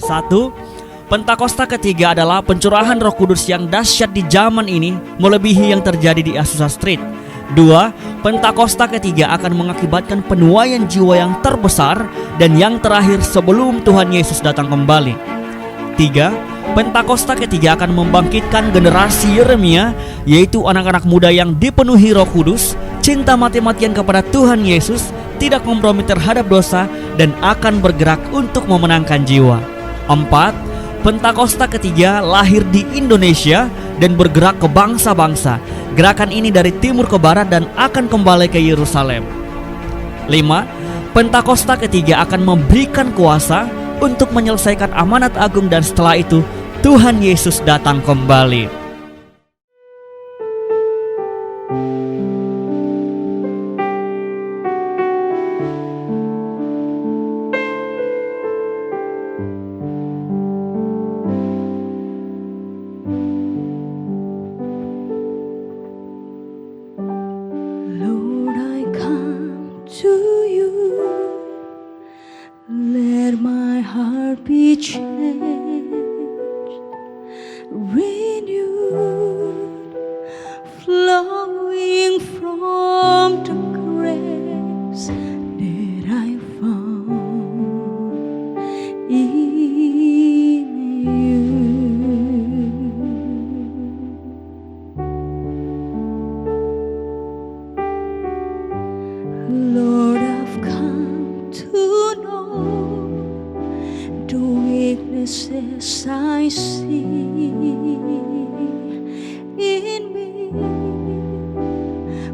1. Pentakosta ketiga adalah pencurahan Roh Kudus yang dahsyat di zaman ini, melebihi yang terjadi di Azusa Street. 2. Pentakosta ketiga akan mengakibatkan penuaian jiwa yang terbesar dan yang terakhir sebelum Tuhan Yesus datang kembali. 3. Pentakosta ketiga akan membangkitkan generasi Yeremia, yaitu anak-anak muda yang dipenuhi Roh Kudus, cinta mati-matian kepada Tuhan Yesus, tidak kompromi terhadap dosa, dan akan bergerak untuk memenangkan jiwa. 4. Pentakosta ketiga lahir di Indonesia dan bergerak ke bangsa-bangsa. Gerakan ini dari timur ke barat dan akan kembali ke Yerusalem. 5. Pentakosta ketiga akan memberikan kuasa untuk menyelesaikan amanat agung, dan setelah itu Tuhan Yesus datang kembali. Lord, I come to you. Let my heart be changed, renewed, flowing from the grace that I found in you. Lord, I've come to know the weaknesses I see in me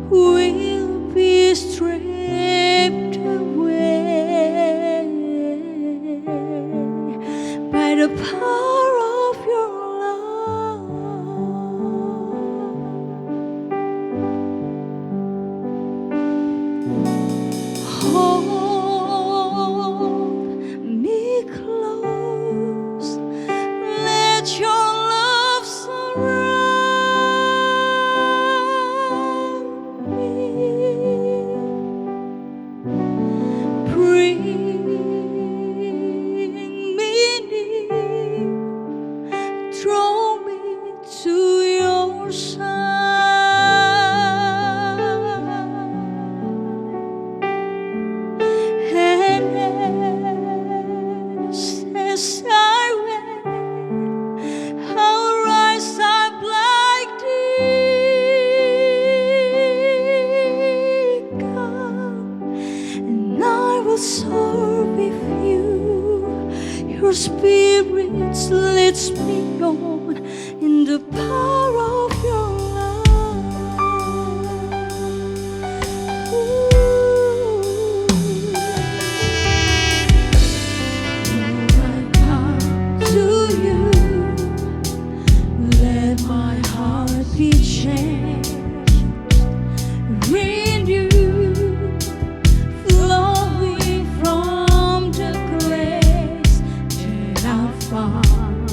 will be stripped away by the power of your love. Hold me close, let your love surround me. Bring me near, draw me to your side. And as I wait, I'll rise up like the eagle, and I will soar with you. Your spirit leads me on in the power of your love. Lord, I come to you. Let my heart be changed, renewed, flowing from the grace that I found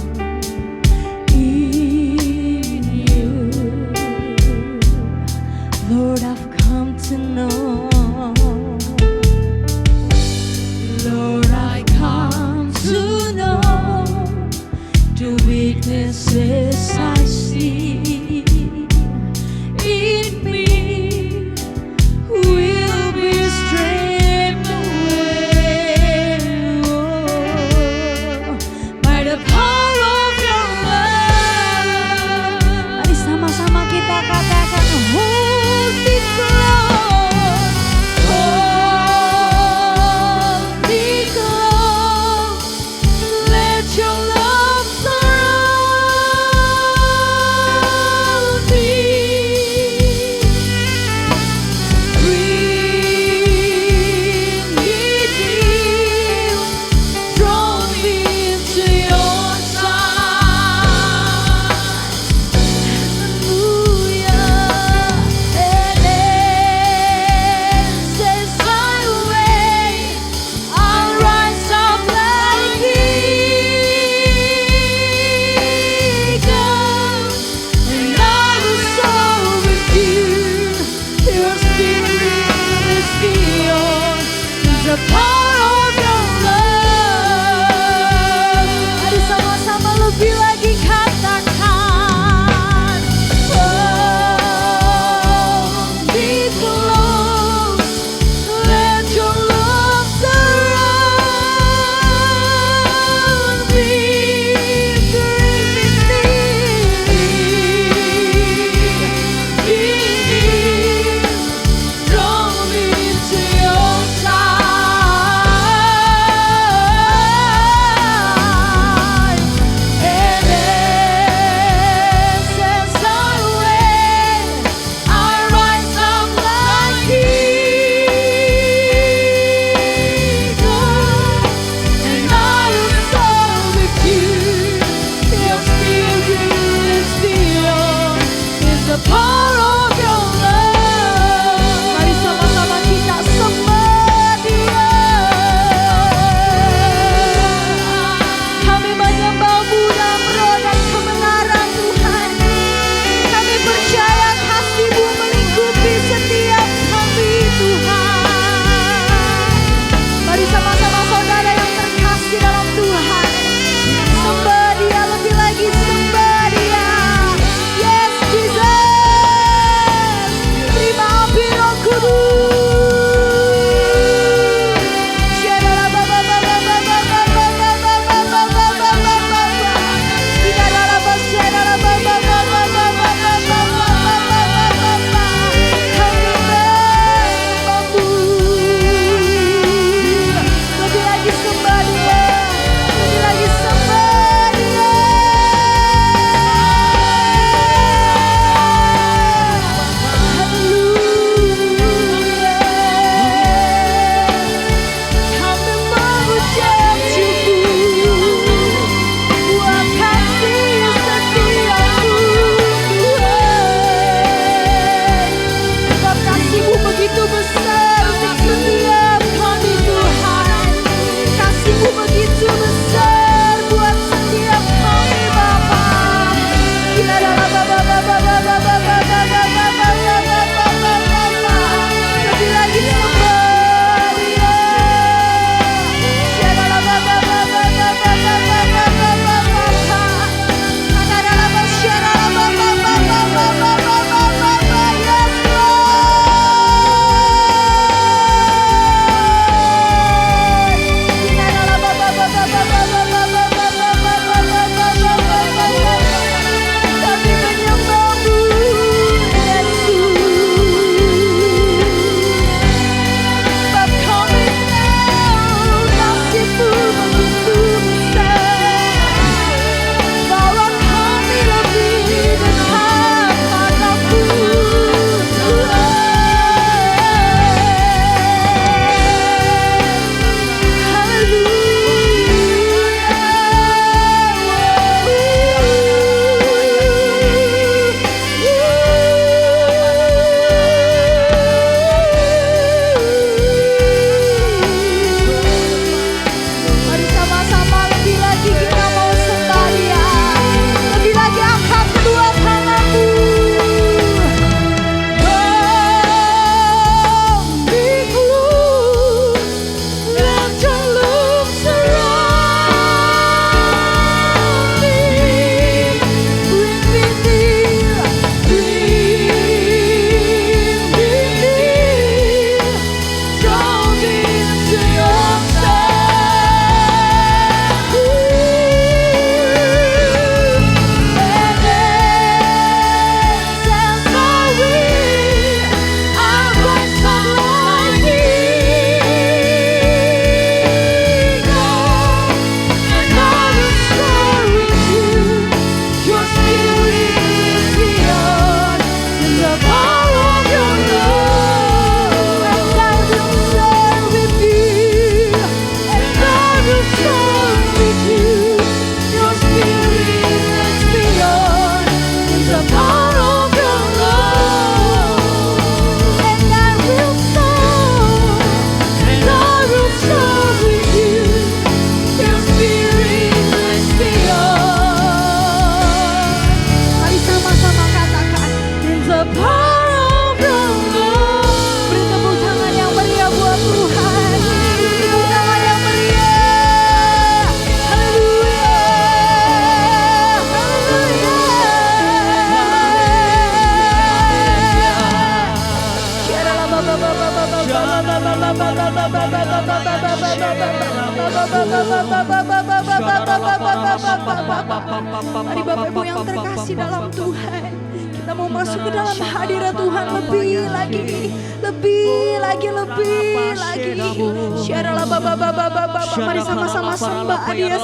Mari Bapak Ibu yang terkasih dalam Tuhan, kita mau masuk ke dalam hadirat Tuhan lebih lagi. Syaralah Bapak. Mari sama-sama sembah Dia.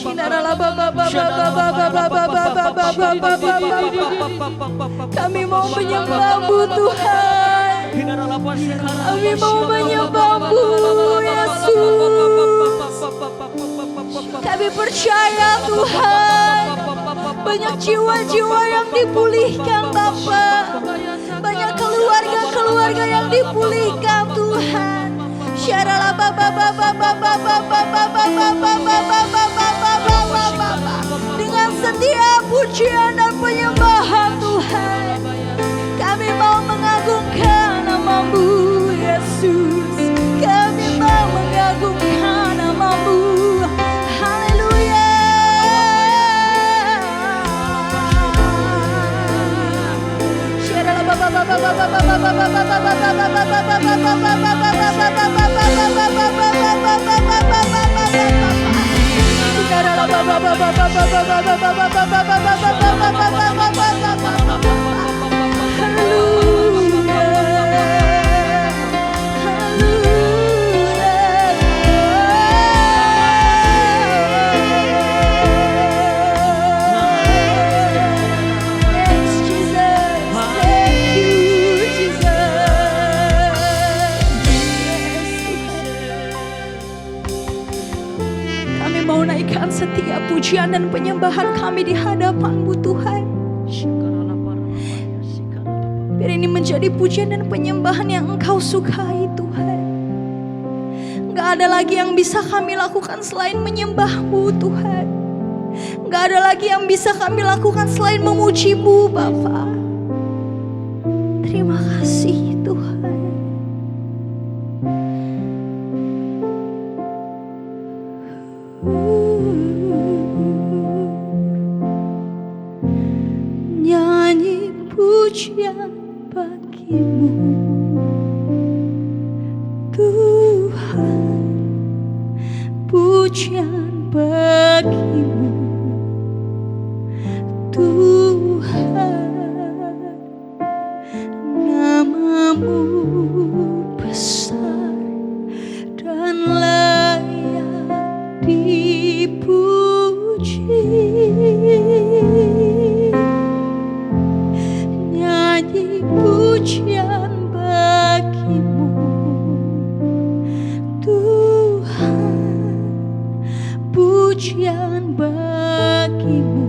Syaralah Bapak. Kami mau menyembah-Mu Tuhan. Kami mau menyembah-Mu Yesus. Kami percaya Tuhan, banyak jiwa-jiwa yang dipulihkan Bapa, banyak keluarga-keluarga yang dipulihkan Tuhan. Syaralah dengan setiap pujian dan penyembahan Tuhan, kami mau mengagungkan nama-Mu Yesus. Kami mau mengagungkan nama-Mu. Haleluya. Setiap pujian dan penyembahan kami di hadapan-Mu Tuhan. Biar ini menjadi pujian dan penyembahan yang Engkau sukai Tuhan. Gak ada lagi yang bisa kami lakukan selain menyembah-Mu Tuhan. Gak ada lagi yang bisa kami lakukan selain memuji-Mu Bapa. Terima kasih Tuhan. Nyanyi pujian bagi-Mu Tuhan, pujian bagi-Mu Tuhan. Nama-Mu besar dan layak dipuji. Nyanyi pujian bagi-Mu Tuhan, pujian bagi-Mu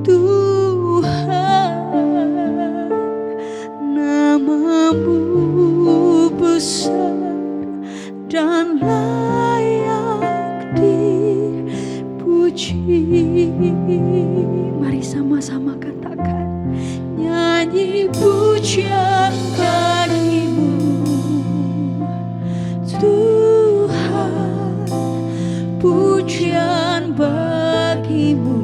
Tuhan. Nama-Mu besar dan layak dipuji. Mari sama-sama katakan, nyanyi pujian bagi-Mu Tuhan, pujian bagi-Mu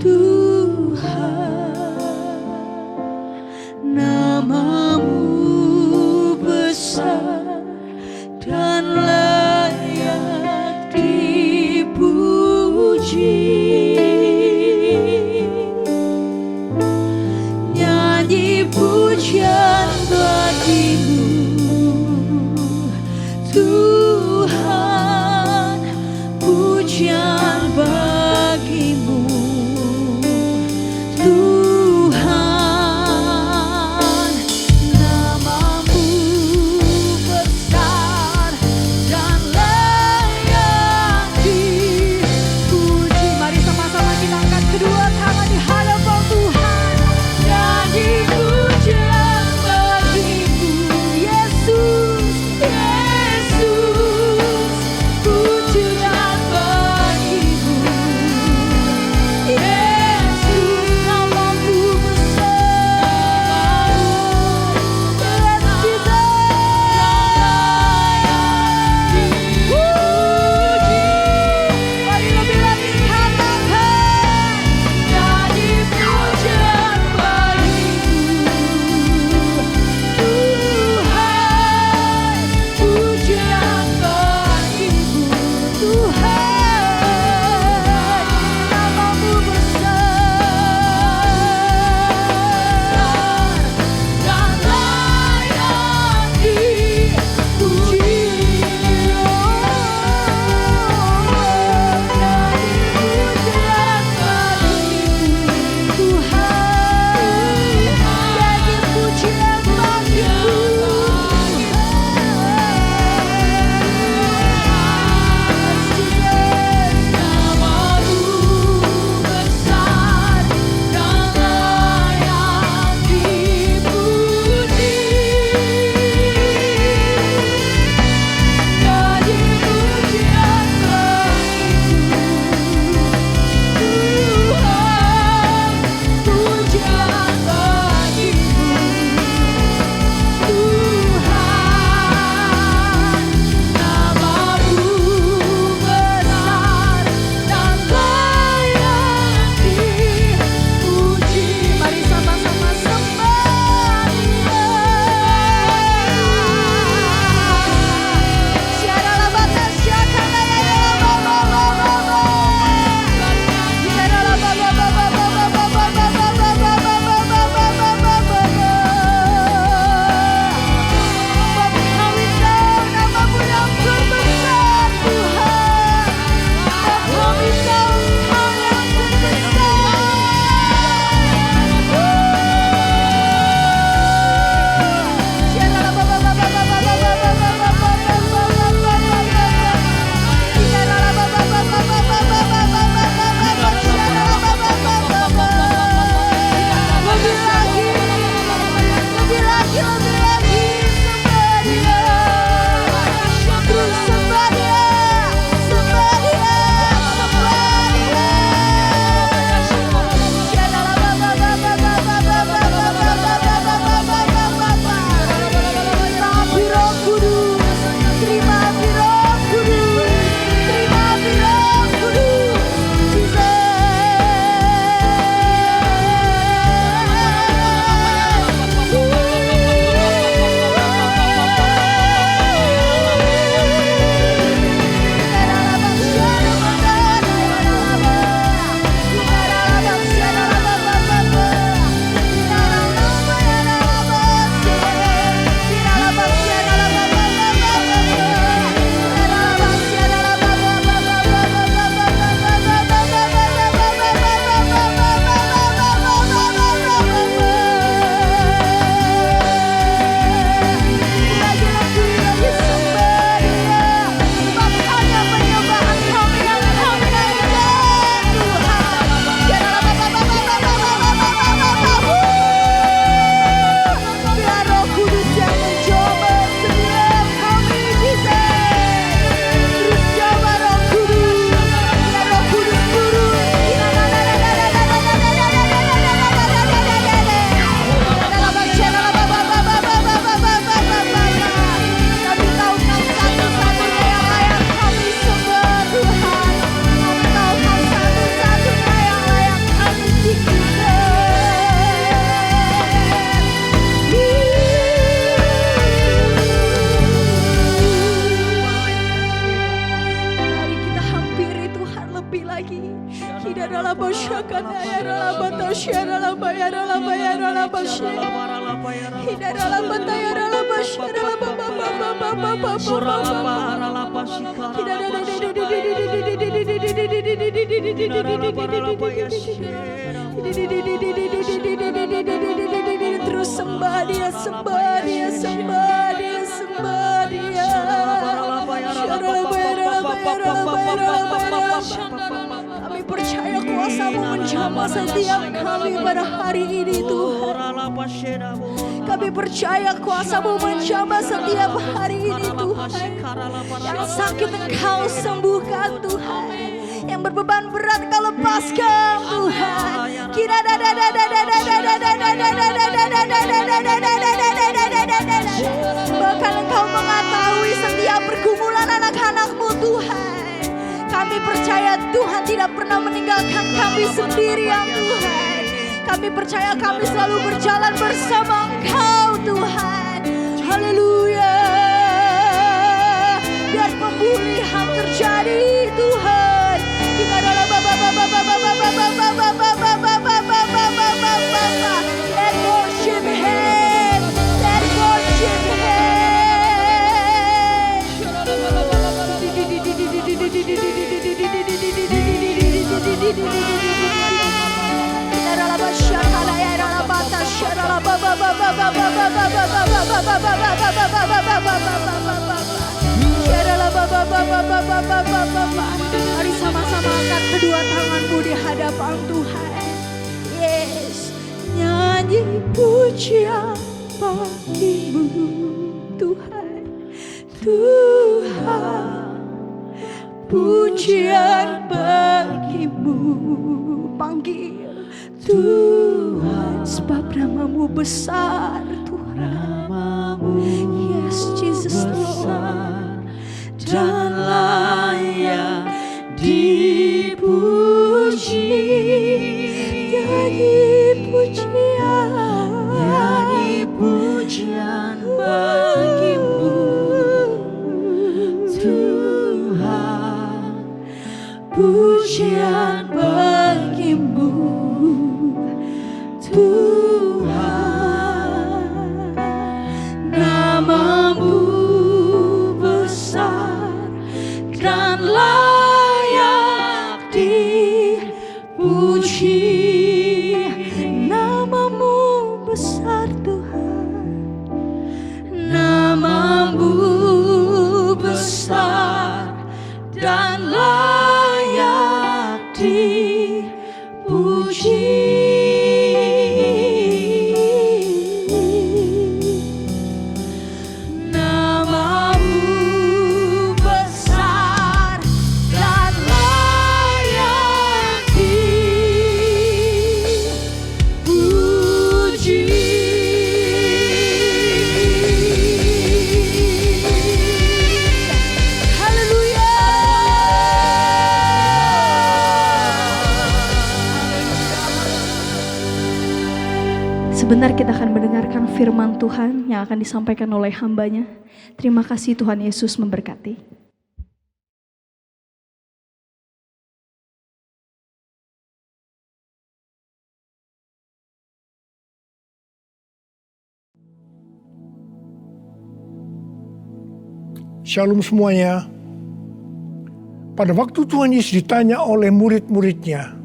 Tuhan. Nama-Mu besar dan layak dipuji. Nyanyi pujian Terus sembah dia, sembah dia, sembah dia, sembah dia. Kami percaya kuasa-Mu menjamah setiap kami pada hari ini Tuhan. Kami percaya kuasa-Mu menjamah setiap hari ini Tuhan. Yang sakit Engkau sembuhkan Tuhan. Yang berbeban berat Engkau lepaskan Tuhan. Bahkan Engkau mengetahui setiap pergumulan anak-anak-Mu Tuhan. Kami percaya Tuhan tidak pernah meninggalkan kami sendirian Tuhan. Kami percaya kami selalu berjalan bersama Engkau Tuhan. Haleluya. Biar pemulihan terjadi Tuhan. Kita adalah let worship Him. Let worship Mari sama-sama angkat kedua tanganmu di hadapan Tuhan. Yes, nyanyi pujian bagimu Tuhan, Tuhan. Pujian bagimu, panggil Tuhan, sebab nama-Mu besar Tuhan. Nama-Mu Yes, Jesus besar dan layak dipuji. Nyanyi pujian, Nyanyi pujian bagimu Tuhan, pujian bagimu Tuhan. Nama-Mu besar dan layak dipuji. Nama-Mu besar Tuhan. Nama-Mu besar dan layak dipuji. Nama-Mu besar dan layak dipuji. Haleluya. Sebentar kita akan mendengarkan firman Tuhan yang akan disampaikan oleh hamba-Nya. Terima kasih Tuhan Yesus memberkati. Shalom semuanya. Pada waktu Tuhan Yesus ditanya oleh murid-muridnya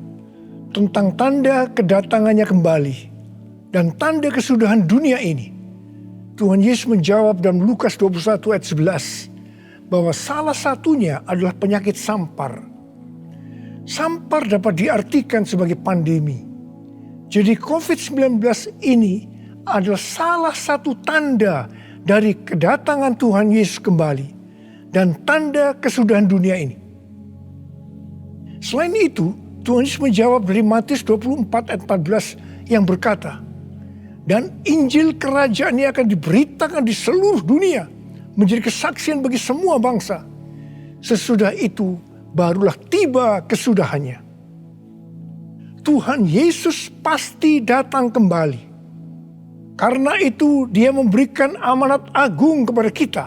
tentang tanda kedatangannya kembali dan tanda kesudahan dunia ini, Tuhan Yesus menjawab dalam Lukas 21 ayat 11 bahwa salah satunya adalah penyakit sampar. Sampar dapat diartikan sebagai pandemi. Jadi COVID-19 ini adalah salah satu tanda dari kedatangan Tuhan Yesus kembali dan tanda kesudahan dunia ini. Selain itu, Tuhan Yesus menjawab dari Matius 24 ayat 14 yang berkata, dan Injil kerajaan ini akan diberitakan di seluruh dunia menjadi kesaksian bagi semua bangsa. Sesudah itu barulah tiba kesudahannya. Tuhan Yesus pasti datang kembali. Karena itu Dia memberikan amanat agung kepada kita,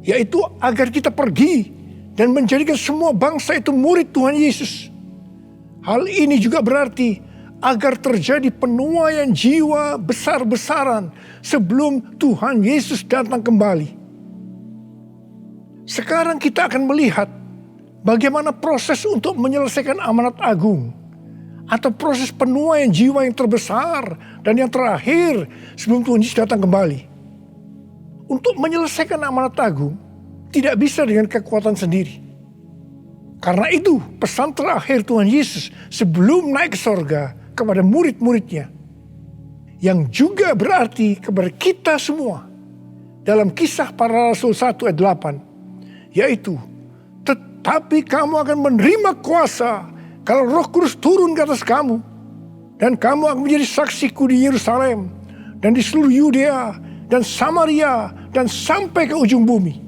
yaitu agar kita pergi dan menjadikan semua bangsa itu murid Tuhan Yesus. Hal ini juga berarti agar terjadi penuaian jiwa besar-besaran sebelum Tuhan Yesus datang kembali. Sekarang kita akan melihat bagaimana proses untuk menyelesaikan amanat agung atau proses penuaian jiwa yang terbesar dan yang terakhir sebelum Tuhan Yesus datang kembali. Untuk menyelesaikan amanat agung tidak bisa dengan kekuatan sendiri. Karena itu pesan terakhir Tuhan Yesus sebelum naik ke sorga kepada murid-muridnya, yang juga berarti kepada kita semua dalam Kisah Para Rasul 1 ayat 8, yaitu, tetapi kamu akan menerima kuasa kalau Roh Kudus turun ke atas kamu, dan kamu akan menjadi saksiku di Yerusalem dan di seluruh Yudea dan Samaria dan sampai ke ujung bumi.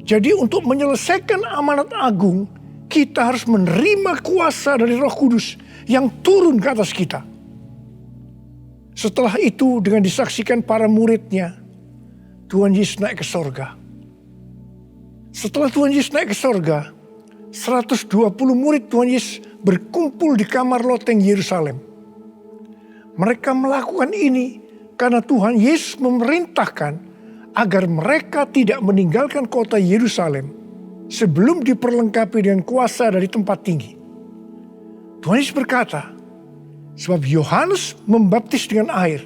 Jadi untuk menyelesaikan amanat agung, kita harus menerima kuasa dari Roh Kudus yang turun ke atas kita. Setelah itu dengan disaksikan para muridnya, Tuhan Yesus naik ke sorga. Setelah Tuhan Yesus naik ke sorga, 120 murid Tuhan Yesus berkumpul di kamar loteng Yerusalem. Mereka melakukan ini karena Tuhan Yesus memerintahkan agar mereka tidak meninggalkan kota Yerusalem sebelum diperlengkapi dengan kuasa dari tempat tinggi. Tuhan Yesus berkata, sebab Yohanes membaptis dengan air,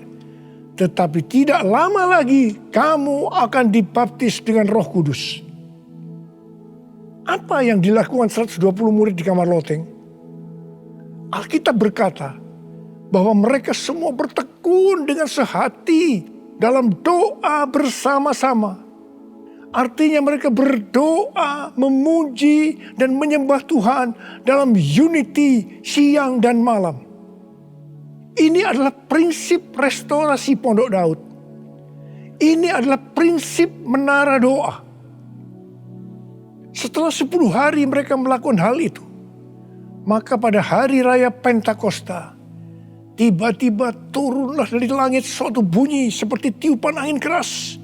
tetapi tidak lama lagi kamu akan dibaptis dengan Roh Kudus. Apa yang dilakukan 120 murid di kamar loteng? Alkitab berkata bahwa mereka semua bertekun dengan sehati dalam doa bersama-sama. Artinya mereka berdoa, memuji dan menyembah Tuhan dalam unity siang dan malam. Ini adalah prinsip restorasi Pondok Daud. Ini adalah prinsip menara doa. Setelah 10 hari mereka melakukan hal itu, maka pada hari raya Pentakosta, tiba-tiba turunlah dari langit suatu bunyi seperti tiupan angin keras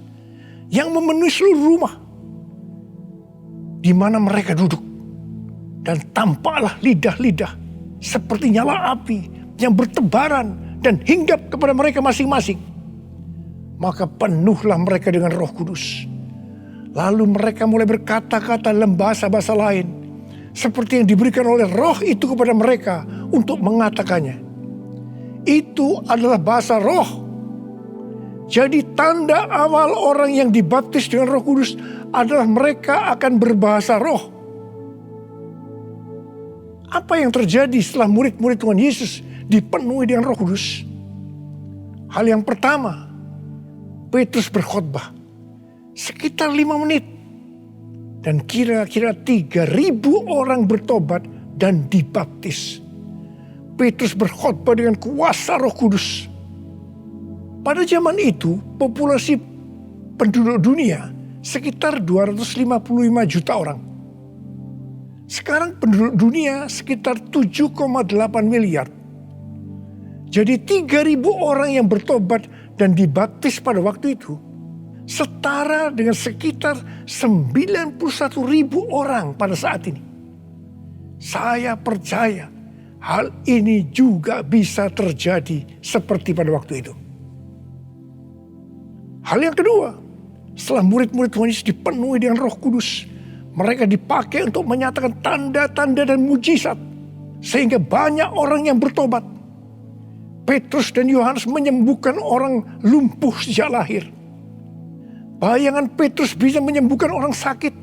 yang memenuhi seluruh rumah di mana mereka duduk. Dan tampaklah lidah-lidah seperti nyala api yang bertebaran dan hinggap kepada mereka masing-masing. Maka penuhlah mereka dengan Roh Kudus. Lalu mereka mulai berkata-kata dalam bahasa-bahasa lain seperti yang diberikan oleh Roh itu kepada mereka untuk mengatakannya. Itu adalah bahasa roh. Jadi tanda awal orang yang dibaptis dengan Roh Kudus adalah mereka akan berbahasa roh. Apa yang terjadi setelah murid-murid Tuhan Yesus dipenuhi dengan Roh Kudus? Hal yang pertama, Petrus berkhotbah sekitar 5 menit. Dan kira-kira 3.000 orang bertobat dan dibaptis. Petrus berkhotbah dengan kuasa Roh Kudus. Pada zaman itu, populasi penduduk dunia sekitar 255 juta orang. Sekarang penduduk dunia sekitar 7,8 miliar. Jadi 3.000 orang yang bertobat dan dibaptis pada waktu itu setara dengan sekitar 91.000 orang pada saat ini. Saya percaya hal ini juga bisa terjadi seperti pada waktu itu. Hal yang kedua, setelah murid-murid Tuhan Yesus dipenuhi dengan Roh Kudus, mereka dipakai untuk menyatakan tanda-tanda dan mujizat, sehingga banyak orang yang bertobat. Petrus dan Yohanes menyembuhkan orang lumpuh sejak lahir. Bayangan Petrus bisa menyembuhkan orang sakit.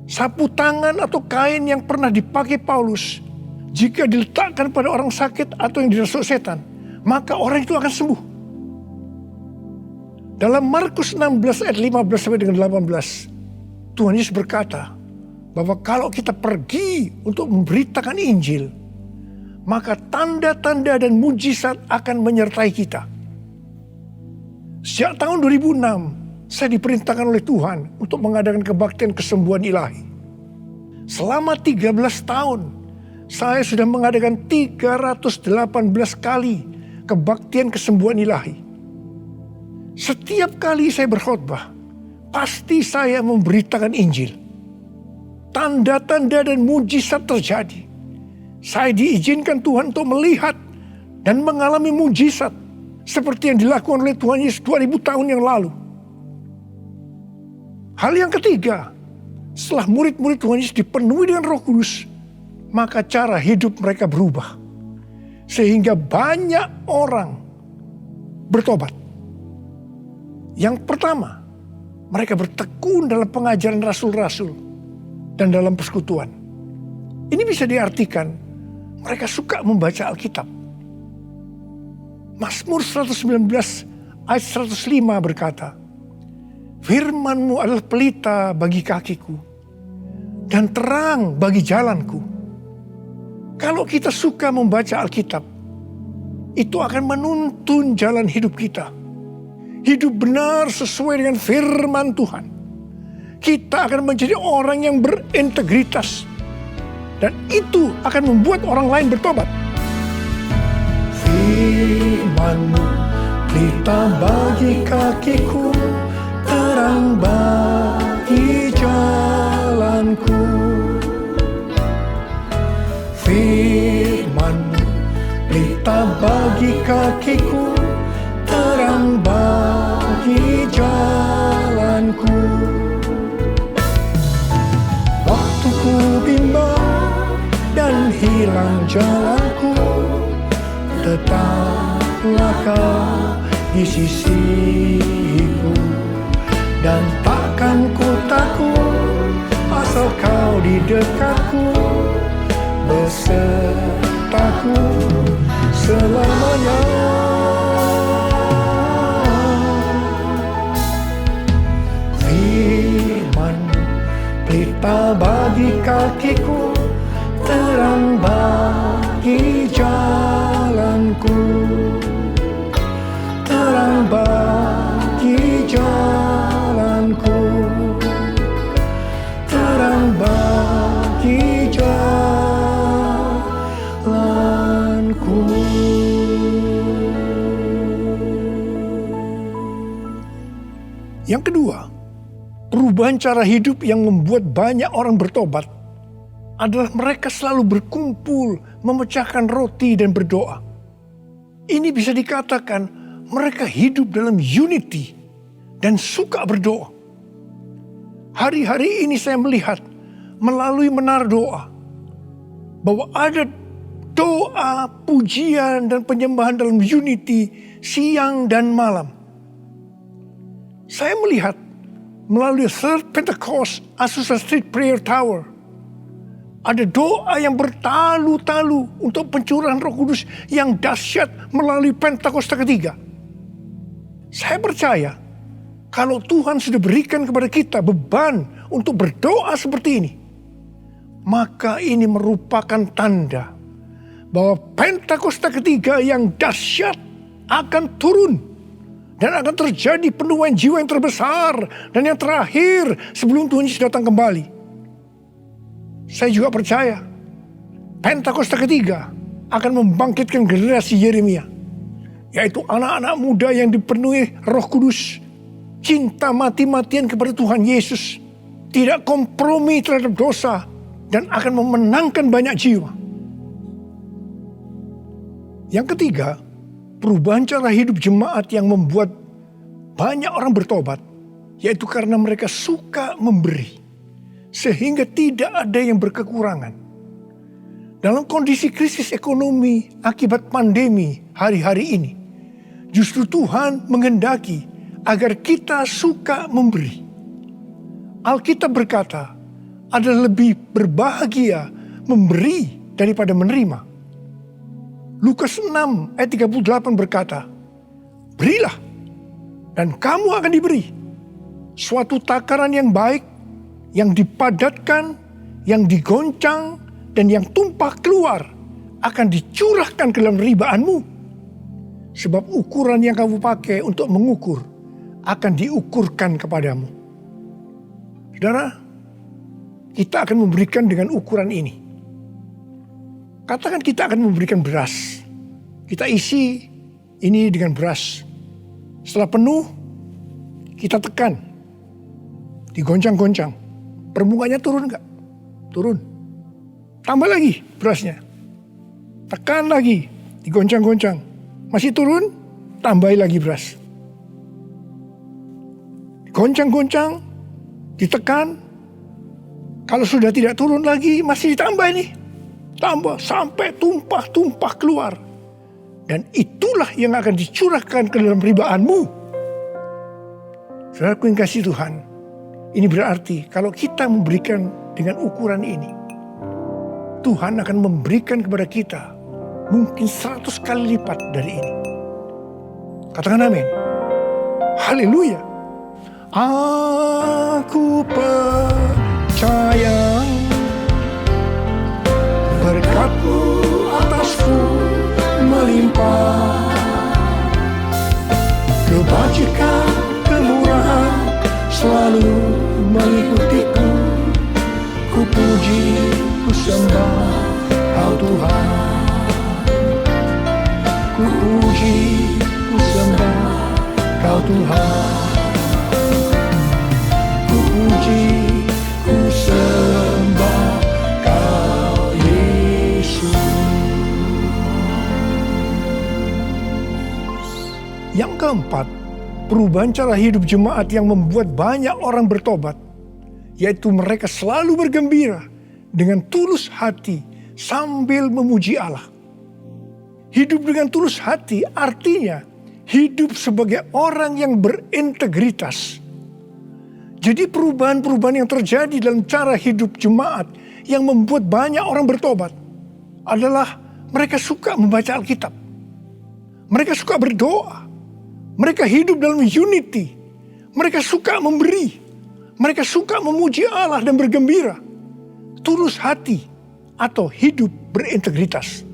Sapu tangan atau kain yang pernah dipakai Paulus, jika diletakkan pada orang sakit atau yang dirasuk setan, maka orang itu akan sembuh. Dalam Markus 16 ayat 15 sampai dengan 18, Tuhan Yesus berkata bahwa kalau kita pergi untuk memberitakan Injil, maka tanda-tanda dan mujizat akan menyertai kita. Sejak tahun 2006, saya diperintahkan oleh Tuhan untuk mengadakan kebaktian kesembuhan ilahi. Selama 13 tahun, saya sudah mengadakan 318 kali kebaktian kesembuhan ilahi. Setiap kali saya berkhotbah, pasti saya memberitakan Injil. Tanda-tanda dan mujizat terjadi. Saya diizinkan Tuhan untuk melihat dan mengalami mujizat seperti yang dilakukan oleh Tuhan Yesus 2000 tahun yang lalu. Hal yang ketiga, setelah murid-murid Tuhan Yesus dipenuhi dengan Roh Kudus, maka cara hidup mereka berubah. Sehingga banyak orang bertobat. Yang pertama, mereka bertekun dalam pengajaran rasul-rasul dan dalam persekutuan. Ini bisa diartikan mereka suka membaca Alkitab. Mazmur 119 ayat 105 berkata, "Firman-Mu adalah pelita bagi kakiku dan terang bagi jalanku." Kalau kita suka membaca Alkitab, itu akan menuntun jalan hidup kita. Hidup benar sesuai dengan firman Tuhan. Kita akan menjadi orang yang berintegritas. Dan itu akan membuat orang lain bertobat. Firman-Mu pelita bagi kakiku, terang bagi jalanku. Firman-Mu pelita bagi kakiku, terang bagi jalanku. Waktu ku bimbang dan hilang jalanku, tetaplah Kau di sisiku. Dan takkan ku takut asal Kau di dekatku, besertaku selamanya. Firman pelita bagi kakiku, terang bagi jalanku. Terang bagi jalanku. Terang bagi jalanku. Yang kedua, perubahan cara hidup yang membuat banyak orang bertobat adalah mereka selalu berkumpul, memecahkan roti dan berdoa. Ini bisa dikatakan mereka hidup dalam unity dan suka berdoa. Hari-hari ini saya melihat melalui menara doa bahwa ada doa, pujian dan penyembahan dalam unity siang dan malam. Saya melihat melalui Third Pentecost Azusa Street Prayer Tower, ada doa yang bertalu-talu untuk pencurahan Roh Kudus yang dahsyat melalui Pentakosta ketiga. Saya percaya kalau Tuhan sudah berikan kepada kita beban untuk berdoa seperti ini, maka ini merupakan tanda bahwa Pentakosta ketiga yang dahsyat akan turun. Dan akan terjadi penuaian jiwa yang terbesar dan yang terakhir sebelum Tuhan Yesus datang kembali. Saya juga percaya Pentakosta ketiga akan membangkitkan generasi Yeremia, yaitu anak-anak muda yang dipenuhi Roh Kudus, cinta mati-matian kepada Tuhan Yesus, tidak kompromi terhadap dosa, dan akan memenangkan banyak jiwa. Yang ketiga, perubahan cara hidup jemaat yang membuat banyak orang bertobat, yaitu karena mereka suka memberi, sehingga tidak ada yang berkekurangan. Dalam kondisi krisis ekonomi akibat pandemi hari-hari ini, justru Tuhan menghendaki agar kita suka memberi. Alkitab berkata, adalah lebih berbahagia memberi daripada menerima. Lukas 6 ayat 38 berkata, "Berilah dan kamu akan diberi. Suatu takaran yang baik, yang dipadatkan, yang digoncang, dan yang tumpah keluar akan dicurahkan ke dalam ribaanmu. Sebab ukuran yang kamu pakai untuk mengukur akan diukurkan kepadamu." Saudara, kita akan memberikan dengan ukuran ini. Katakan kita akan memberikan beras. Kita isi ini dengan beras. Setelah penuh, kita tekan. Digoncang-goncang. Permukaannya turun enggak? Turun. Tambah lagi berasnya. Tekan lagi, digoncang-goncang. Masih turun, tambahi lagi beras. Goncang-goncang, ditekan. Kalau sudah tidak turun lagi, masih ditambah ini. Tambah sampai tumpah-tumpah keluar. Dan itulah yang akan dicurahkan ke dalam ribaanmu. Saudaraku yang kasih Tuhan, ini berarti kalau kita memberikan dengan ukuran ini, Tuhan akan memberikan kepada kita mungkin 100 kali lipat dari ini. Katakan amin. Haleluya. Aku percaya berkat-Mu atasku melimpah, kebajikan, kemurahan selalu mengikutiku. Ku puji, ku sembah Kau Tuhan. Ku puji, ku sembah Kau Tuhan. Ku puji, ku sembah Kau Yesus. Yang keempat, perubahan cara hidup jemaat yang membuat banyak orang bertobat, yaitu mereka selalu bergembira dengan tulus hati sambil memuji Allah. Hidup dengan tulus hati artinya hidup sebagai orang yang berintegritas. Jadi perubahan-perubahan yang terjadi dalam cara hidup jemaat yang membuat banyak orang bertobat adalah mereka suka membaca Alkitab. Mereka suka berdoa. Mereka hidup dalam unity. Mereka suka memberi. Mereka suka memuji Allah dan bergembira. Tulus hati atau hidup berintegritas.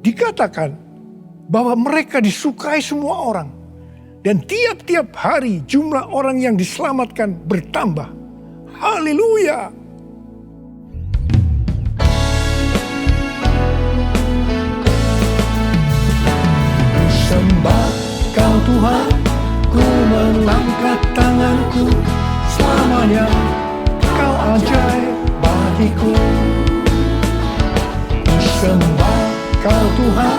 Dikatakan bahwa mereka disukai semua orang. Dan tiap-tiap hari jumlah orang yang diselamatkan bertambah. Haleluya. Sembah Kau Tuhan, ku mengangkat tanganku, selamanya Kau ajaib bagiku. Ku sembah Kau Tuhan,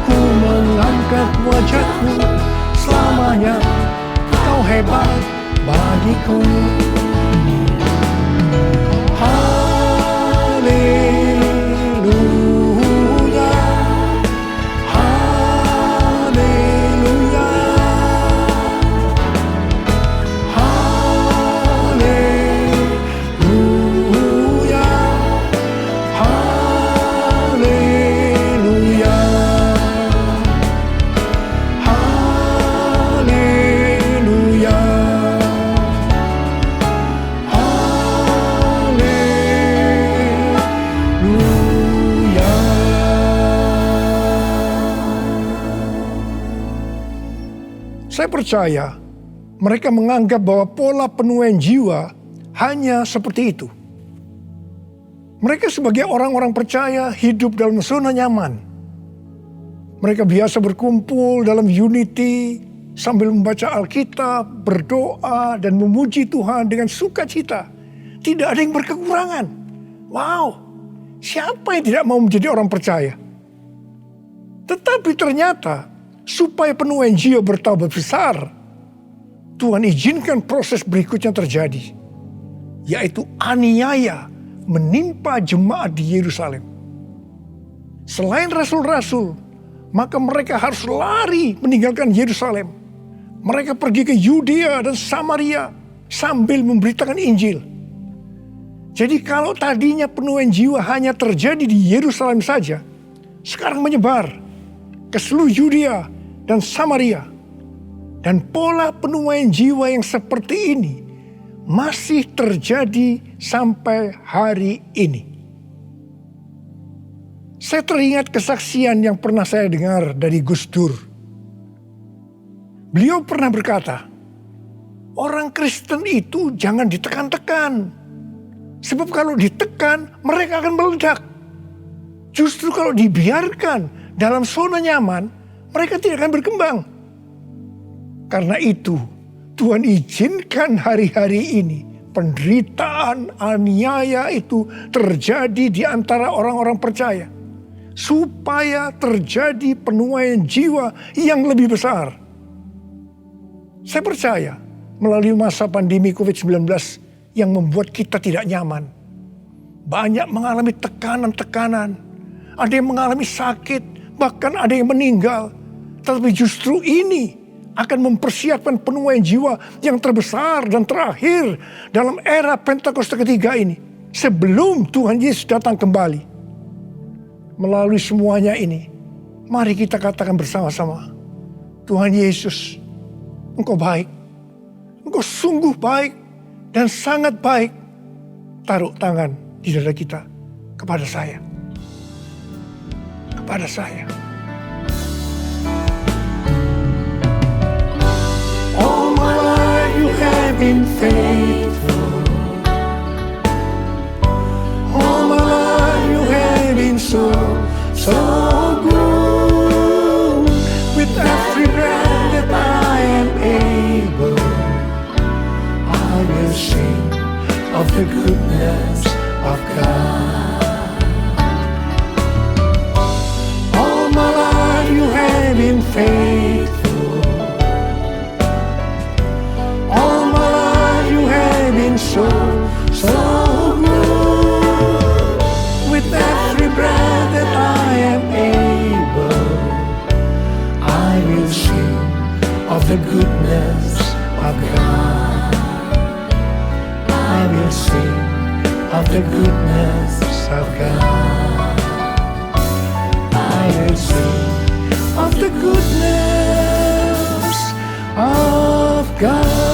ku mengangkat wajahku, selamanya Kau hebat bagiku. Haleluya, haleluya, haleluya, haleluya, haleluya, haleluya. Saya percaya mereka menganggap bahwa pola penuaian jiwa hanya seperti itu. Mereka sebagai orang-orang percaya hidup dalam zona nyaman. Mereka biasa berkumpul dalam unity sambil membaca Alkitab, berdoa dan memuji Tuhan dengan sukacita. Tidak ada yang berkekurangan. Wow, siapa yang tidak mau menjadi orang percaya? Tetapi ternyata supaya penuaian jiwa bertambah besar, Tuhan izinkan proses berikutnya terjadi, yaitu aniaya menimpa jemaat di Yerusalem. Selain rasul-rasul, maka mereka harus lari meninggalkan Yerusalem. Mereka pergi ke Yudea dan Samaria sambil memberitakan Injil. Jadi kalau tadinya penuaian jiwa hanya terjadi di Yerusalem saja, sekarang menyebar ke seluruh Yudea dan Samaria. Dan pola penuaian jiwa yang seperti ini masih terjadi sampai hari ini. Saya teringat kesaksian yang pernah saya dengar dari Gus Dur. Beliau pernah berkata, orang Kristen itu jangan ditekan-tekan. Sebab kalau ditekan, mereka akan meledak. Justru kalau dibiarkan dalam zona nyaman, mereka tidak akan berkembang. Karena itu, Tuhan izinkan hari-hari ini penderitaan, aniaya itu terjadi di antara orang-orang percaya. supaya terjadi penuaian jiwa yang lebih besar. Saya percaya melalui masa pandemi COVID-19 yang membuat kita tidak nyaman, banyak mengalami tekanan-tekanan, ada yang mengalami sakit, bahkan ada yang meninggal. Tetapi justru ini akan mempersiapkan penuaian jiwa yang terbesar dan terakhir dalam era Pentakosta ketiga ini, sebelum Tuhan Yesus datang kembali. Melalui semuanya ini, mari kita katakan bersama-sama, Tuhan Yesus, Engkau baik, Engkau sungguh baik dan sangat baik. Taruh tangan di dada kita kepada saya. Kepada saya. All my life you have been faithful. All my life you have been so good. With every breath that I am able, I will sing of the goodness of God. All my life you have been faithful. All my life you have been so good. With every breath that I am able, I will sing of the goodness of God. I will sing of the goodness of God. I will sing of the goodness of God.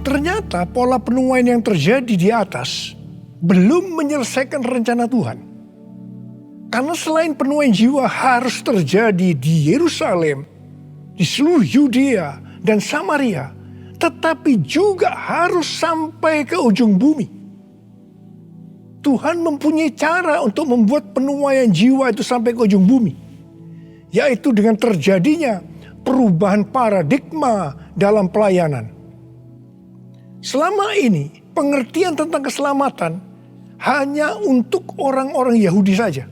Ternyata pola penuaian yang terjadi di atas belum menyelesaikan rencana Tuhan. Karena selain penuaian jiwa harus terjadi di Yerusalem, di seluruh Yudea dan Samaria, tetapi juga harus sampai ke ujung bumi. Tuhan mempunyai cara untuk membuat penuaian jiwa itu sampai ke ujung bumi, yaitu dengan terjadinya perubahan paradigma dalam pelayanan. Selama ini pengertian tentang keselamatan hanya untuk orang-orang Yahudi saja.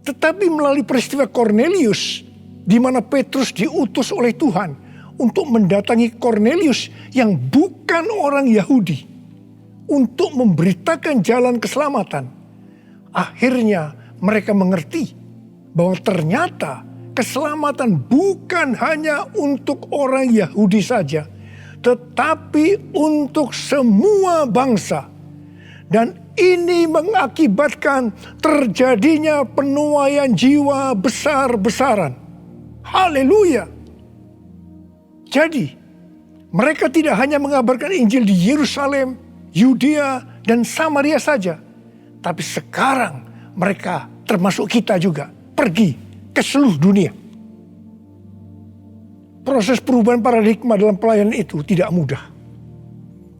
Tetapi melalui peristiwa Kornelius, di mana Petrus diutus oleh Tuhan untuk mendatangi Kornelius yang bukan orang Yahudi, untuk memberitakan jalan keselamatan. Akhirnya mereka mengerti bahwa ternyata keselamatan bukan hanya untuk orang Yahudi saja, tetapi untuk semua bangsa. Dan ini mengakibatkan terjadinya penuaian jiwa besar-besaran. Haleluya. Jadi, mereka tidak hanya mengabarkan Injil di Yerusalem, Yudea, dan Samaria saja. Tapi sekarang mereka, termasuk kita juga, pergi ke seluruh dunia. Proses perubahan paradigma dalam pelayanan itu tidak mudah.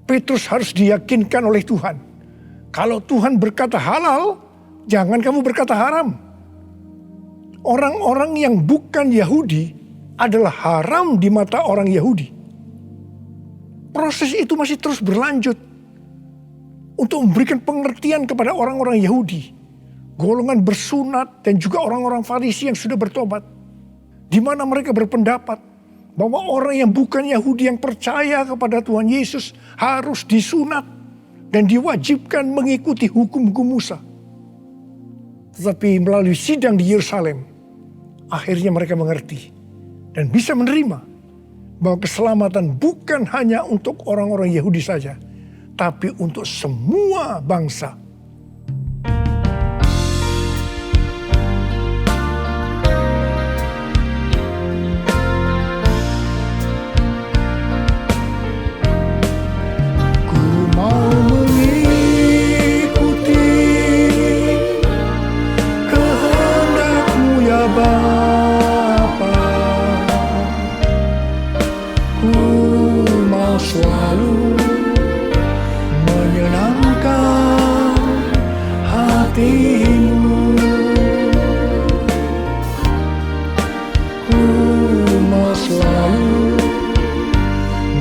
Petrus harus diyakinkan oleh Tuhan. Kalau Tuhan berkata halal, jangan kamu berkata haram. Orang-orang yang bukan Yahudi adalah haram di mata orang Yahudi. Proses itu masih terus berlanjut untuk memberikan pengertian kepada orang-orang Yahudi, golongan bersunat dan juga orang-orang Farisi yang sudah bertobat, di mana mereka berpendapat bahwa orang yang bukan Yahudi yang percaya kepada Tuhan Yesus harus disunat dan diwajibkan mengikuti hukum-hukum Musa. Tetapi melalui sidang di Yerusalem, akhirnya mereka mengerti dan bisa menerima bahwa keselamatan bukan hanya untuk orang-orang Yahudi saja, tapi untuk semua bangsa. Selalu menyenangkan hatimu. Ku mau selalu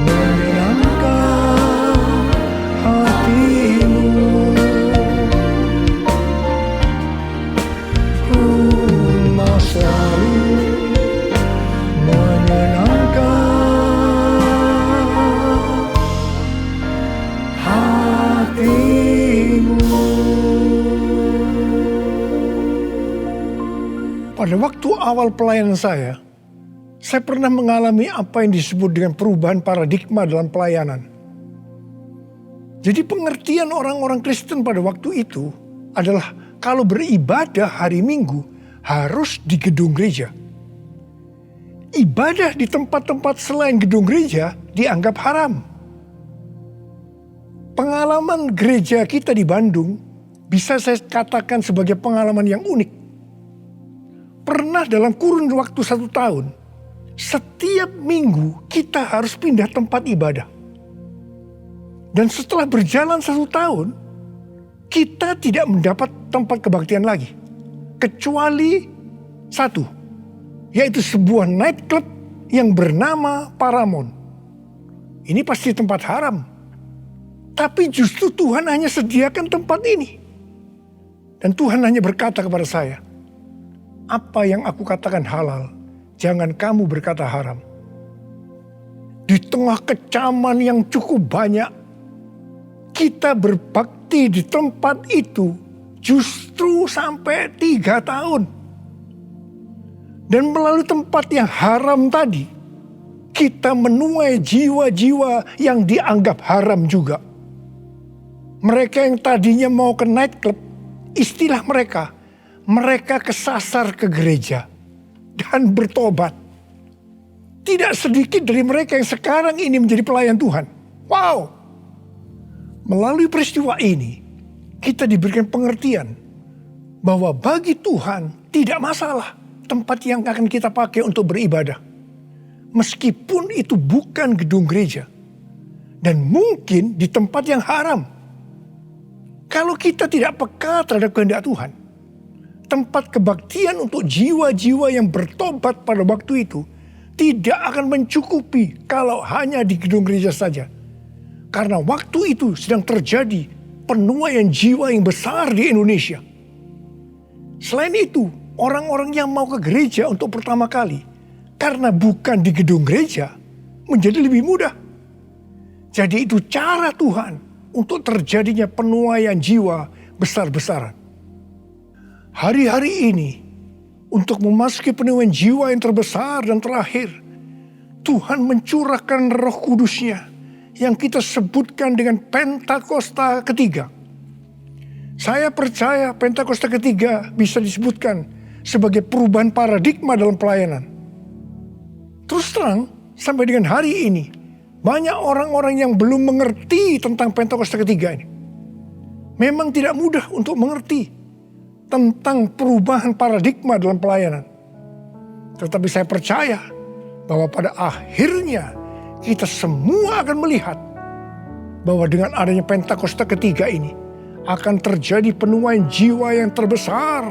menyenangkan hatimu. Pada waktu awal pelayanan saya pernah mengalami apa yang disebut dengan perubahan paradigma dalam pelayanan. Jadi pengertian orang-orang Kristen pada waktu itu adalah kalau beribadah hari Minggu harus di gedung gereja. Ibadah di tempat-tempat selain gedung gereja dianggap haram. Pengalaman gereja kita di Bandung bisa saya katakan sebagai pengalaman yang unik. Pernah dalam kurun waktu 1 tahun, setiap minggu kita harus pindah tempat ibadah. Dan setelah berjalan 1 tahun, kita tidak mendapat tempat kebaktian lagi. Kecuali satu, yaitu sebuah nightclub yang bernama Paramount. Ini pasti tempat haram. Tapi justru Tuhan hanya sediakan tempat ini. Dan Tuhan hanya berkata kepada saya, apa yang aku katakan halal, jangan kamu berkata haram. Di tengah kecaman yang cukup banyak, kita berbakti di tempat itu justru sampai 3 tahun. Dan melalui tempat yang haram tadi, kita menuai jiwa-jiwa yang dianggap haram juga. Mereka yang tadinya mau ke nightclub, istilah mereka kesasar ke gereja dan bertobat. Tidak sedikit dari mereka yang sekarang ini menjadi pelayan Tuhan. Wow! Melalui peristiwa ini, kita diberikan pengertian bahwa bagi Tuhan tidak masalah tempat yang akan kita pakai untuk beribadah. Meskipun itu bukan gedung gereja. Dan mungkin di tempat yang haram. Kalau kita tidak peka terhadap kehendak Tuhan, tempat kebaktian untuk jiwa-jiwa yang bertobat pada waktu itu tidak akan mencukupi kalau hanya di gedung gereja saja. Karena waktu itu sedang terjadi penuaian jiwa yang besar di Indonesia. Selain itu, orang-orang yang mau ke gereja untuk pertama kali, karena bukan di gedung gereja, menjadi lebih mudah. Jadi itu cara Tuhan untuk terjadinya penuaian jiwa besar-besaran. Hari-hari ini, untuk memasuki penuaian jiwa yang terbesar dan terakhir, Tuhan mencurahkan Roh Kudus-Nya yang kita sebutkan dengan Pentakosta ketiga. Saya percaya Pentakosta ketiga bisa disebutkan sebagai perubahan paradigma dalam pelayanan. Terus terang, sampai dengan hari ini, banyak orang-orang yang belum mengerti tentang Pentakosta ketiga ini. Memang tidak mudah untuk mengerti tentang perubahan paradigma dalam pelayanan. Tetapi saya percaya bahwa pada akhirnya kita semua akan melihat bahwa dengan adanya Pentakosta ketiga ini akan terjadi penuaian jiwa yang terbesar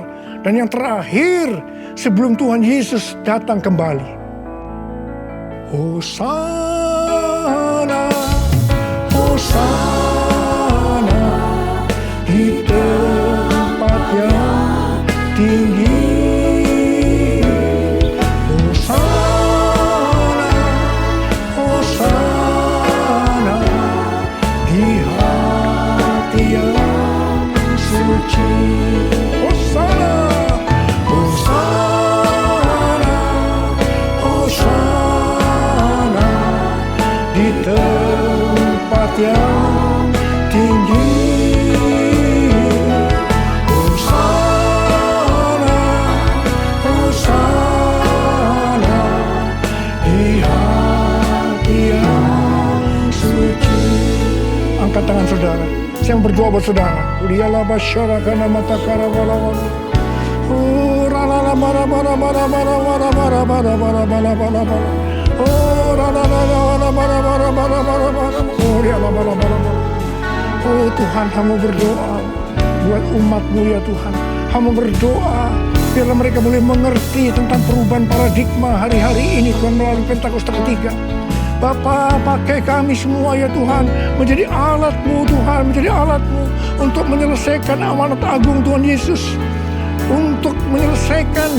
dan yang terakhir sebelum Tuhan Yesus datang kembali. Hosana, Hosana di tempat yang tinggi. Hosana, Hosana di hati yang suci. Hosana, Hosana, Hosana di tempat yang tinggi. Hosana, Hosana di hati yang suci. Angkat tangan saudara, saya berdoa buat saudara. Uliyalah basyaraka mata karawala. Oh Tuhan, hamba berdoa buat umat-Mu ya Tuhan. Hamba berdoa biarlah mereka boleh mengerti tentang perubahan paradigma hari-hari ini Tuhan melalui Pentakosta ketiga. Bapa, pakai kami semua ya Tuhan menjadi alat-Mu Tuhan, menjadi alat-Mu untuk menyelesaikan amanat agung Tuhan Yesus. Untuk menyelesaikan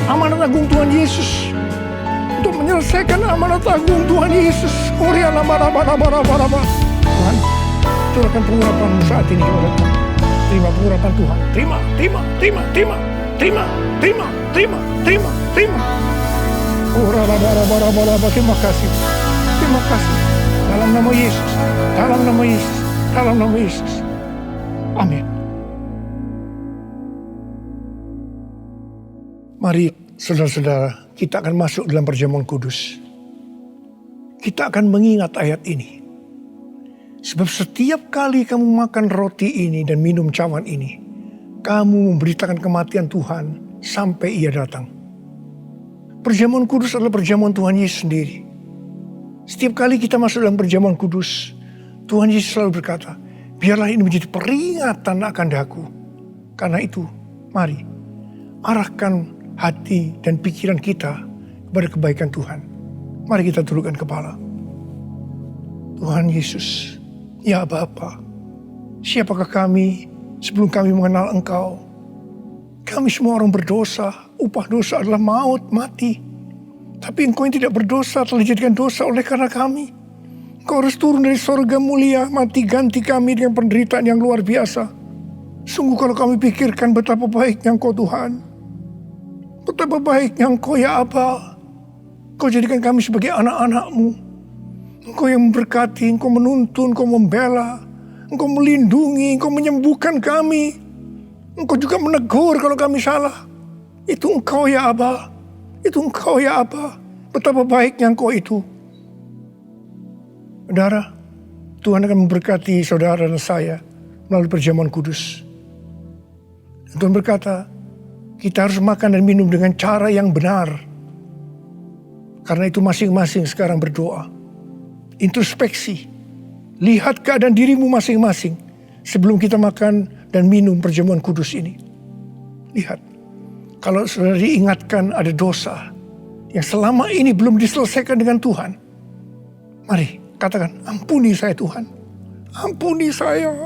amanat agung Tuhan Yesus. Untuk menyelesaikan amanat agung Tuhan Yesus. Tuhan, curahkan pengurapan saat ini kepada Tuhan. Terima pengurapan Tuhan. Terima. Oh, terima kasih. Terima kasih. Dalam nama Yesus. Dalam nama Yesus. Dalam nama Yesus. Amin. Mari saudara-saudara, kita akan masuk dalam perjamuan kudus. Kita akan mengingat ayat ini. Sebab setiap kali kamu makan roti ini dan minum cawan ini, kamu memberitakan kematian Tuhan sampai Ia datang. Perjamuan kudus adalah perjamuan Tuhan Yesus sendiri. Setiap kali kita masuk dalam perjamuan kudus, Tuhan Yesus selalu berkata, biarlah ini menjadi peringatan akan daku. Karena itu, mari arahkan hati dan pikiran kita kepada kebaikan Tuhan. Mari kita tundukkan kepala. Tuhan Yesus, ya Bapa, siapakah kami sebelum kami mengenal Engkau? Kami semua orang berdosa, upah dosa adalah maut, mati. Tapi Engkau yang tidak berdosa telah dijadikan dosa oleh karena kami. Engkau harus turun dari sorga mulia, mati ganti kami dengan penderitaan yang luar biasa. Sungguh kalau kami pikirkan betapa baiknya Engkau Tuhan. Betapa baiknya Engkau ya Aba. Engkau jadikan kami sebagai anak-anak-Mu. Engkau yang memberkati, Engkau menuntun, Engkau membela, Engkau melindungi, Engkau menyembuhkan kami. Engkau juga menegur kalau kami salah. Itu Engkau ya Aba. Itu Engkau ya Aba. Betapa baiknya Engkau itu. Saudara, Tuhan akan memberkati saudara dan saya melalui perjamuan kudus. Dan Tuhan berkata, kita harus makan dan minum dengan cara yang benar. Karena itu masing-masing sekarang berdoa. Introspeksi. Lihat keadaan dirimu masing-masing sebelum kita makan dan minum perjamuan kudus ini. Lihat. Kalau saudara diingatkan ada dosa yang selama ini belum diselesaikan dengan Tuhan. Mari katakan, ampuni saya Tuhan. Ampuni saya.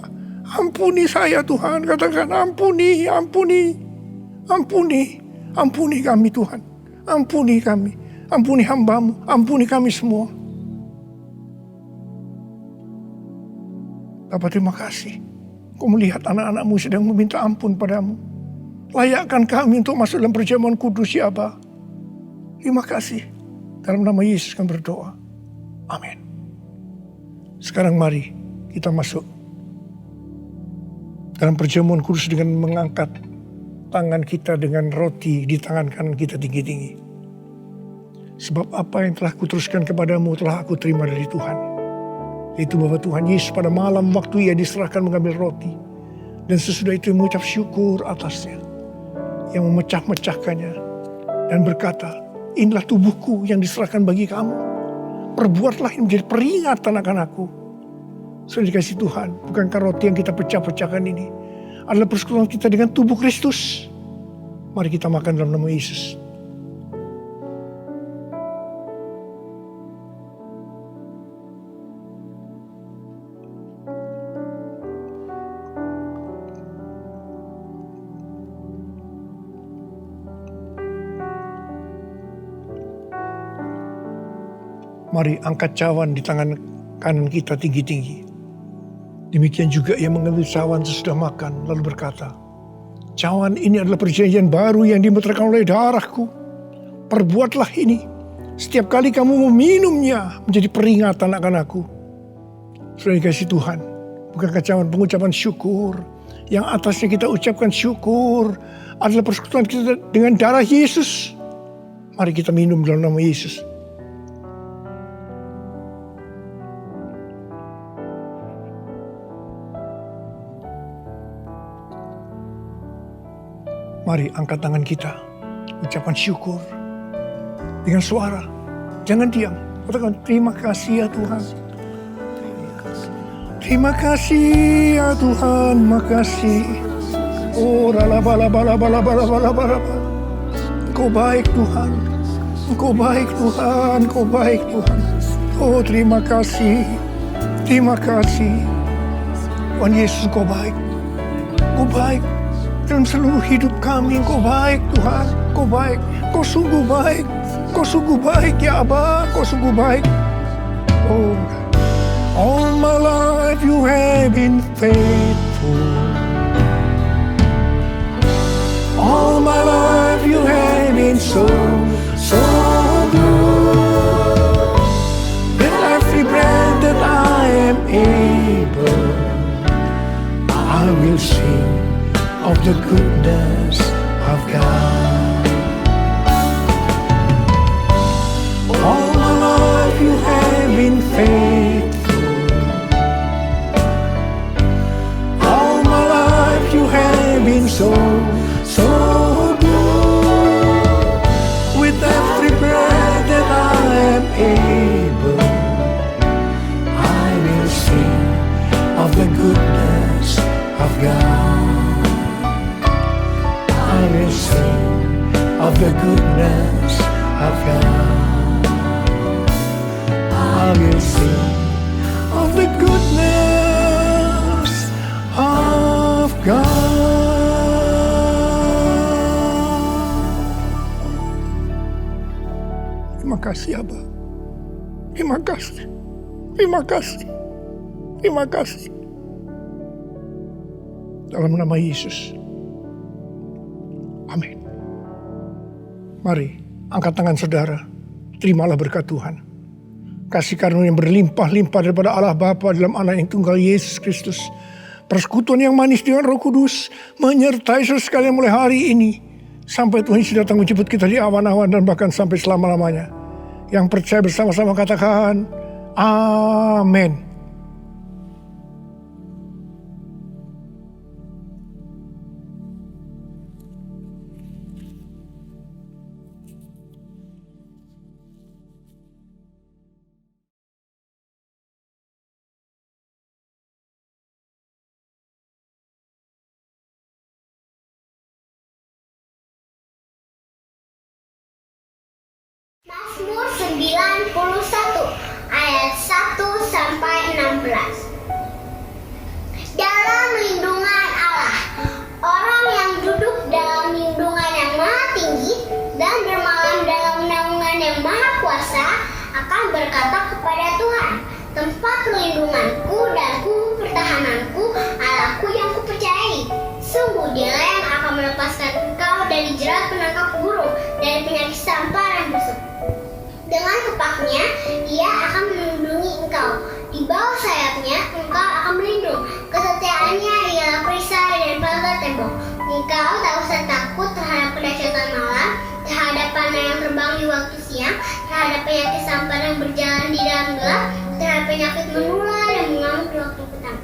Ampuni saya Tuhan. Katakan, ampuni, ampuni. Ampuni kami Tuhan. Ampuni kami. Ampuni hamba-Mu. Ampuni kami semua. Bapa, terima kasih. Kau melihat anak-anak-Mu sedang meminta ampun padamu. Layakkan kami untuk masuk dalam perjamuan kudus ya Aba. Terima kasih. Dalam nama Yesus kami berdoa. Amin. Sekarang mari kita masuk dalam perjamuan kudus dengan mengangkat tangan kita dengan roti di tangan kanan kita tinggi-tinggi. Sebab apa yang telah kuteruskan kepadamu telah aku terima dari Tuhan. Yaitu bahwa Tuhan Yesus pada malam waktu Ia diserahkan mengambil roti. Dan sesudah itu mengucap syukur atasnya. Yang memecah-mecahkannya. Dan berkata, inilah tubuhku yang diserahkan bagi kamu. Perbuatlah ini menjadi peringatan akan aku. Sudah dikasih Tuhan, bukankah roti yang kita pecah-pecahkan ini adalah persekutuan kita dengan tubuh Kristus. Mari kita makan dalam nama Yesus. Mari angkat cawan di tangan kanan kita tinggi-tinggi. Demikian juga Ia mengambil cawan sesudah makan lalu berkata, cawan ini adalah perjanjian baru yang dimeteraikan oleh darahku. Perbuatlah ini setiap kali kamu meminumnya menjadi peringatan akan aku. Sudah dikasih Tuhan, bukankah cawan pengucapan syukur yang atasnya kita ucapkan syukur adalah persekutuan kita dengan darah Yesus. Mari kita minum dalam nama Yesus. Mari angkat tangan kita, ucapan syukur dengan suara, jangan diam. Katakan, terima kasih ya Tuhan. Terima kasih ya Tuhan, makasih. Oh, rala-bala-bala-bala-bala-bala-bala. Engkau baik Tuhan, Engkau baik Tuhan, Engkau baik Tuhan. Oh, terima kasih, terima kasih. Tuhan Yesus, Engkau baik, Engkau baik. Dalam seluruh hidup kami, Engkau baik Tuhan, Engkau baik, Engkau sungguh baik, Engkau sungguh baik ya Aba, Engkau sungguh baik. Oh, all my life you have been faithful. so, so good. With every breath that I am able, I will sing of the goodness of God. All my life you have been faithful. All my life you have been so, so good. With every breath that I am able, I will sing of the goodness of God. I will sing of the goodness of God. I will sing of the goodness of God. Terima kasih Abah. Terima kasih. Terima kasih. Terima kasih. Dalam nama Yesus. Amin. Mari, angkat tangan saudara. Terimalah berkat Tuhan. Kasih karunia yang berlimpah-limpah daripada Allah Bapa dalam Anak yang tunggal Yesus Kristus. Persekutuan yang manis dengan Roh Kudus menyertai saudara sekalian mulai hari ini. Sampai Tuhan Yesus datang menjemput kita di awan-awan dan bahkan sampai selama-lamanya. Yang percaya bersama-sama katakan, amin. Mazmur 91 ayat 1 sampai 16. Dalam lindungan Allah, orang yang duduk dalam lindungan yang maha tinggi dan bermalam dalam naungan yang maha kuasa akan berkata kepada Tuhan, tempat perlindunganku dan pertahananku, Allahku yang kupercayai. Sungguh Dialah yang akan melepaskan engkau dari jerat penangkap burung, dari penyakit sampar dan busuk. Dengan kepaknya, Dia akan melindungi engkau. Di bawah sayapnya, engkau akan berlindung. Kesetiaannya ialah perisai dan pagar tembok. Engkau tak usah takut terhadap kedahsyatan malam, terhadap panah yang terbang di waktu siang, terhadap penyakit sampar yang berjalan di dalam gelap, terhadap penyakit menular yang mengamuk di waktu petang.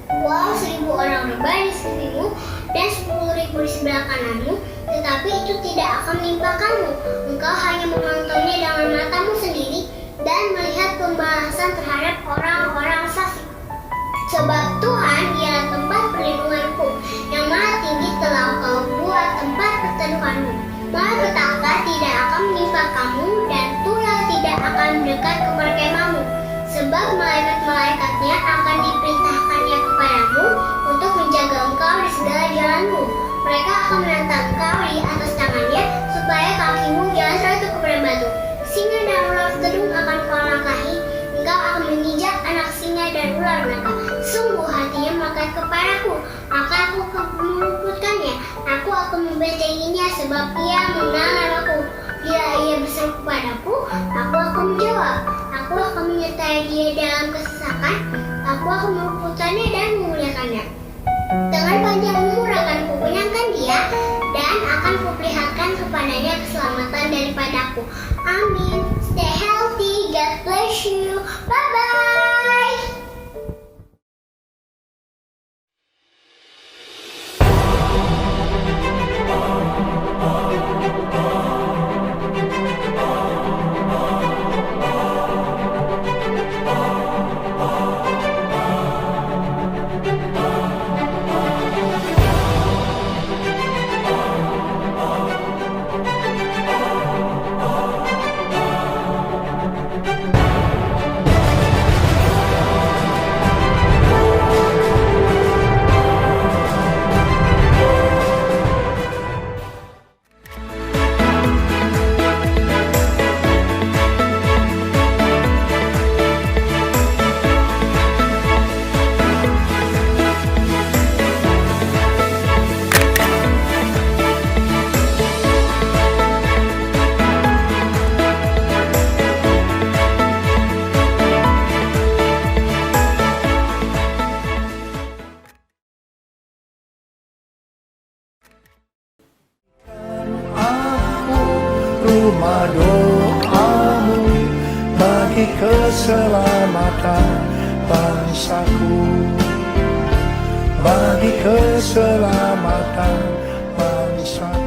Walau 1000 orang rebah di sisimu dan 10.000 di sebelah kananmu, tetapi itu tidak akan menimpa kamu. Engkau hanya menontonnya dengan matamu sendiri dan melihat pembalasan terhadap orang-orang fasik. Sebab Tuhan ialah tempat perlindunganku, yang maha tinggi telah kau buat tempat perteduhanmu. Malapetaka tidak akan menimpa kamu dan tulah tidak akan mendekat ke perkemahanmu. Sebab malaikat-malaikatnya akan diperintahkannya kepadamu untuk menjaga engkau di segala jalanmu. Mereka akan menantang engkau di atas tangannya, supaya kakimu jangan terjatuh kepada batu. Singa dan ular tedung akan kau langkahi, engkau akan menginjak anak singa dan ular naga. Sungguh hatinya melekat kepadaku, maka aku akan meluputkannya. Aku akan membentenginya, sebab ia mengenal namaku. Bila ia berseru kepadaku, aku akan menjawab. Aku akan menyertai dia dalam kesesakan. Aku akan meluputkannya dan memuliakannya. Dengan panjang umur akan kukenyangkan dia, dan akan kuperlihatkan kepadanya keselamatan daripadaku. Amin. Stay healthy. God bless you. Bye-bye. terima doamu bagi keselamatan bangsaku, bagi keselamatan bangsaku.